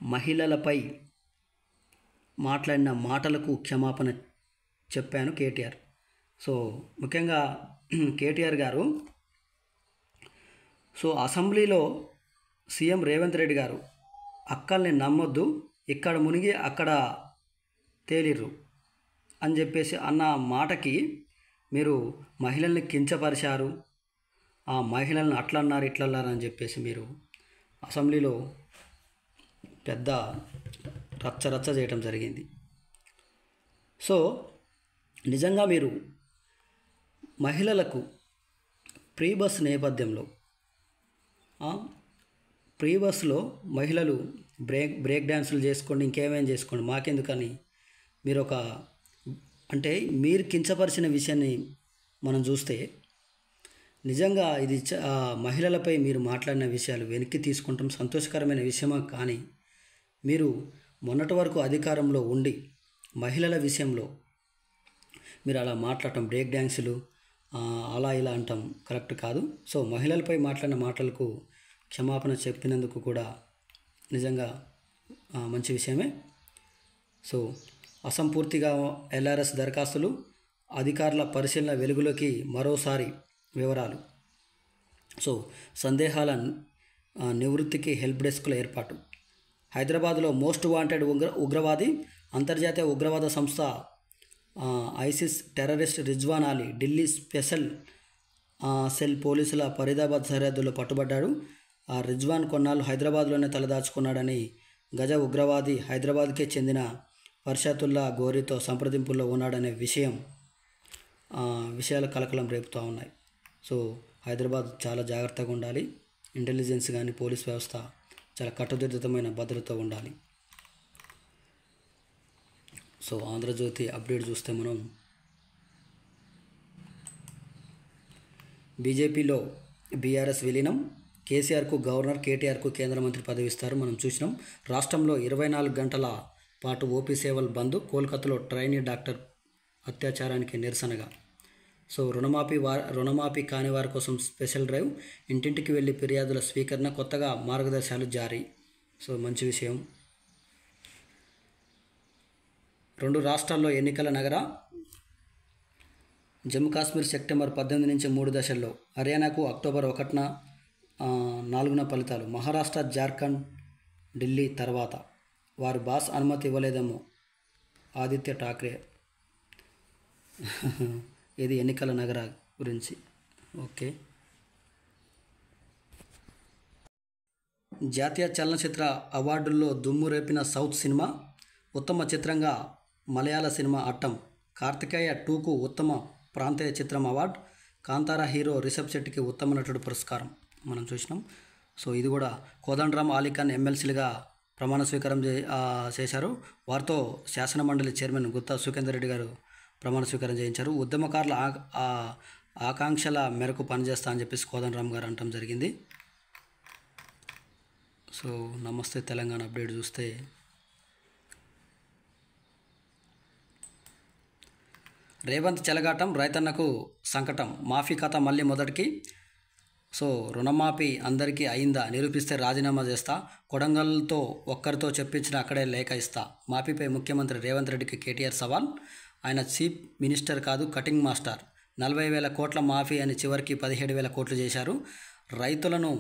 మహిళలపై మాట్లాడిన మాటలకు క్షమాపణ చెప్పాను కేటీఆర్. సో ముఖ్యంగా కేటీఆర్ గారు సో అసెంబ్లీలో సీఎం రేవంత్ రెడ్డి గారు అక్కల్ని నమ్మొద్దు, ఇక్కడ మునిగి అక్కడ తేలిర్రు అని చెప్పేసి అన్న మాటకి మీరు మహిళల్ని కించపరిచారు, ఆ మహిళలను అట్లా అన్నారు ఇట్లా అన్నారు అని చెప్పేసి మీరు అసెంబ్లీలో పెద్ద రచ్చ చేయటం జరిగింది. సో నిజంగా మీరు మహిళలకు ప్రీ బస్ నేపథ్యంలో ప్రీ బస్లో మహిళలు బ్రేక్ డ్యాన్సులు చేసుకోండి, ఇంకేమైనా చేసుకోండి, మాకెందుకని మీరు మీరు కించపరిచిన విషయాన్ని మనం చూస్తే నిజంగా ఇది మహిళలపై మీరు మాట్లాడిన విషయాలు వెనక్కి తీసుకుంటాం సంతోషకరమైన విషయమా. కానీ మీరు మొన్నటి వరకు అధికారంలో ఉండి మహిళల విషయంలో మీరు అలా మాట్లాడటం, బ్రేక్ డ్యాన్సులు అలా ఇలా అంటాం కరెక్ట్ కాదు. సో మహిళలపై మాట్లాడిన మాటలకు క్షమాపణ చెప్పినందుకు కూడా నిజంగా మంచి విషయమే. సో అసంపూర్తిగా LRS దరఖాస్తులు, అధికారుల పరిశీలన వెలుగులోకి మరోసారి వివరాలు. సో సందేహాల నివృత్తికి హెల్ప్ డెస్క్ల ఏర్పాటు. హైదరాబాద్లో మోస్ట్ వాంటెడ్ ఉగ్రవాది అంతర్జాతీయ ఉగ్రవాద సంస్థ ISIS terrorist Rizwan Ali Delhi special cell పోలీసుల ఫరీదాబాద్ సరిహద్దులో పట్టుబడ్డాడు. రిజ్వాన్ కొన్నాళ్ళు హైదరాబాద్లోనే తలదాచుకున్నాడని గజ ఉగ్రవాది హైదరాబాద్కే చెందిన ఫర్షాతుల్లా గోరీతో సంప్రదింపుల్లో ఉన్నాడనే విషయాలు కలకలం రేపుతూ ఉన్నాయి. సో హైదరాబాద్ చాలా జాగ్రత్తగా ఉండాలి. ఇంటెలిజెన్స్ కానీ పోలీస్ వ్యవస్థ చాలా కట్టుదిట్టమైన భద్రతతో ఉండాలి. సో ఆంధ్రజ్యోతి అప్డేట్ చూస్తే మనం బీజేపీలో బీఆర్ఎస్ విలీనం, కేసీఆర్కు గవర్నర్, కేటీఆర్కు కేంద్ర మంత్రి పదవి ఇస్తారు. మనం చూసినాం. రాష్ట్రంలో 24 గంటల పాటు ఓపీ సేవలు బంద్. కోల్కతాలో ట్రైనీ డాక్టర్ అత్యాచారానికి నిరసనగా. సో రుణమాఫీ కాని వారి కోసం స్పెషల్ డ్రైవ్, ఇంటింటికి వెళ్ళి ఫిర్యాదుల స్వీకరణ, కొత్తగా మార్గదర్శకాలు జారీ. సో మంచి విషయం. 2 రాష్ట్రాల్లో ఎన్నికల నగర. జమ్మూ కాశ్మీర్ సెప్టెంబర్ 18 నుంచి 3 దశల్లో, హర్యానాకు అక్టోబర్ 1న 4న ఫలితాలు. మహారాష్ట్ర, జార్ఖండ్, ఢిల్లీ తర్వాత. వారి బాస్ అనుమతి ఇవ్వలేదేమో ఆదిత్య ఠాక్రే. ఇది ఎన్నికల నగర గురించి. ఓకే. జాతీయ చలనచిత్ర అవార్డుల్లో దుమ్ము రేపిన సౌత్ సినిమా. ఉత్తమ చిత్రంగా మలయాళ సినిమా అట్టం. కార్తికేయ 2కు ఉత్తమ ప్రాంతీయ చిత్రం అవార్డు. కాంతారా హీరో రిషబ్ శెట్టికి ఉత్తమ నటుడు పురస్కారం మనం చూసినాం. సో ఇది కూడా కోదండరామ్, అలీఖాన్ ఎమ్మెల్సీలుగా ప్రమాణ స్వీకారం చేశారు. వారితో శాసనమండలి చైర్మన్ గుత్తా సుఖేందర్ రెడ్డి గారు ప్రమాణ స్వీకారం చేయించారు. ఉద్యమకారుల ఆకాంక్షల మేరకు పనిచేస్తా అని చెప్పేసి కోదండరామ్ గారు అనటం జరిగింది. సో నమస్తే తెలంగాణ అప్డేట్ చూస్తే రేవంత్ చెలగాటం, రైతన్నకు సంకటం. మాఫీ కథ మళ్ళీ మొదటికి. సో రుణమాఫీ అందరికీ అయిందా నిరూపిస్తే రాజీనామా చేస్తా. కొడంగల్తో ఒక్కరితో చెప్పించిన అక్కడే లేఖ ఇస్తా. మాఫీపై ముఖ్యమంత్రి రేవంత్ రెడ్డికి కేటీఆర్ సవాల్. ఆయన చీఫ్ మినిస్టర్ కాదు, కటింగ్ మాస్టర్. 40,000 కోట్ల మాఫీ అని చివరికి 17,000 కోట్లు చేశారు. రైతులను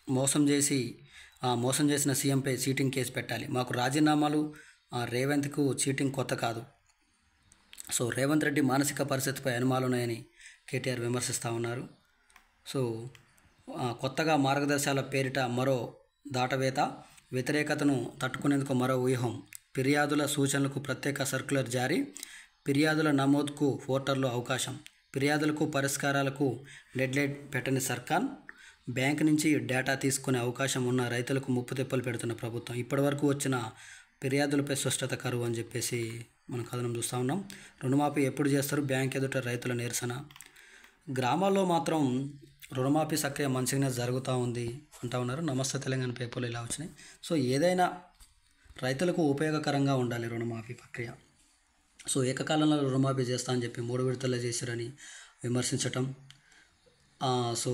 మోసం చేసిన సీఎంపై చీటింగ్ కేసు పెట్టాలి. మాకు రాజీనామాలు, రేవంత్కు చీటింగ్ కొత్త కాదు. సో రేవంత్ రెడ్డి మానసిక పరిస్థితిపై అనుమానాలున్నాయని కేటీఆర్ విమర్శిస్తూ ఉన్నారు. సో కొత్తగా మార్గదర్శకాల పేరిట మరో దాటవేత, వ్యతిరేకతను తట్టుకునేందుకు మరో వ్యూహం. ఫిర్యాదుల సూచనలకు ప్రత్యేక సర్క్యులర్ జారీ. ఫిర్యాదుల నమోదుకు పోర్టల్లో అవకాశం. ఫిర్యాదులకు పరిష్కారాలకు డెడ్లైన్ పెట్టని సర్కార్. బ్యాంక్ నుంచి డేటా తీసుకునే అవకాశం ఉన్న రైతులకు ముప్పు తెప్పలు పెడుతున్న ప్రభుత్వం. ఇప్పటివరకు వచ్చిన ఫిర్యాదులపై స్పష్టత కరువు అని చెప్పేసి మనం కథనం చూస్తూ ఉన్నాం. రుణమాఫీ ఎప్పుడు చేస్తారు? బ్యాంక్ ఎదుట రైతుల నిరసన. గ్రామాల్లో మాత్రం రుణమాఫీ సక్రియ మంచిగానే జరుగుతూ ఉంది అంటూ ఉన్నారు. నమస్తే తెలంగాణ పేపర్లు ఇలా వచ్చినాయి. సో ఏదైనా రైతులకు ఉపయోగకరంగా ఉండాలి రుణమాఫీ ప్రక్రియ. సో ఏకకాలంలో రుణమాఫీ చేస్తా అని చెప్పి 3 విడతల్లో చేశారని విమర్శించటం. సో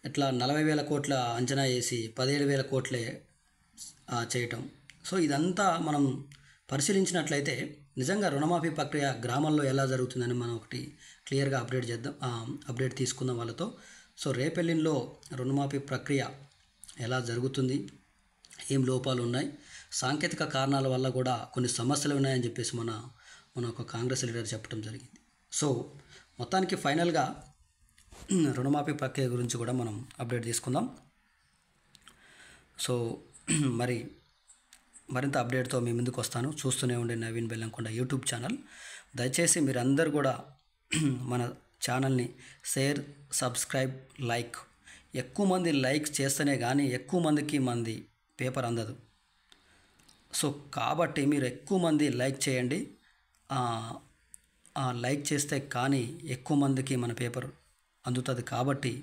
ఇట్లా 40,000 కోట్ల అంచనా వేసి 17,000 కోట్లే చేయటం. సో ఇదంతా మనం పరిశీలించినట్లయితే నిజంగా రుణమాఫీ ప్రక్రియ గ్రామాల్లో ఎలా జరుగుతుందని మనం ఒకటి క్లియర్గా అప్డేట్ తీసుకుందాం వాళ్ళతో. సో రేపెల్లిలో రుణమాఫీ ప్రక్రియ ఎలా జరుగుతుంది, ఏం లోపాలు ఉన్నాయి, సాంకేతిక కారణాల వల్ల కూడా కొన్ని సమస్యలు ఉన్నాయని చెప్పేసి మన ఒక కాంగ్రెస్ లీడర్ చెప్పడం జరిగింది. సో మొత్తానికి ఫైనల్గా రుణమాఫీ ప్రక్రియ గురించి కూడా మనం అప్డేట్ తీసుకుందాం. సో మరింత అప్డేట్తో మీ ముందుకు వస్తాను. చూస్తూనే ఉండే నవీన్ బెల్లంకొండ యూట్యూబ్ ఛానల్. దయచేసి మీరందరూ కూడా మన ఛానల్ని షేర్, సబ్స్క్రైబ్, లైక్. ఎక్కువ మంది లైక్ చేస్తేనే కానీ ఎక్కువ మంది పేపర్ అందదు. సో కాబట్టి మీరు ఎక్కువ మంది లైక్ చేయండి. లైక్ చేస్తే కానీ ఎక్కువ మందికి మన పేపర్ అందుతుంది. కాబట్టి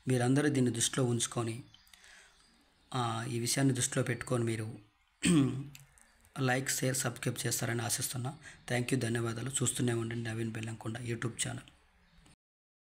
మీరందరూ దీన్ని దృష్టిలో ఉంచుకొని ఈ విషయాన్ని దృష్టిలో పెట్టుకొని మీరు లైక్, షేర్, సబ్స్క్రైబ్ చేస్తారని ఆశిస్తున్నా. థ్యాంక్ యూ, ధన్యవాదాలు. చూస్తూనే ఉండండి నవీన్ బెల్లంకొండ యూట్యూబ్ ఛానల్.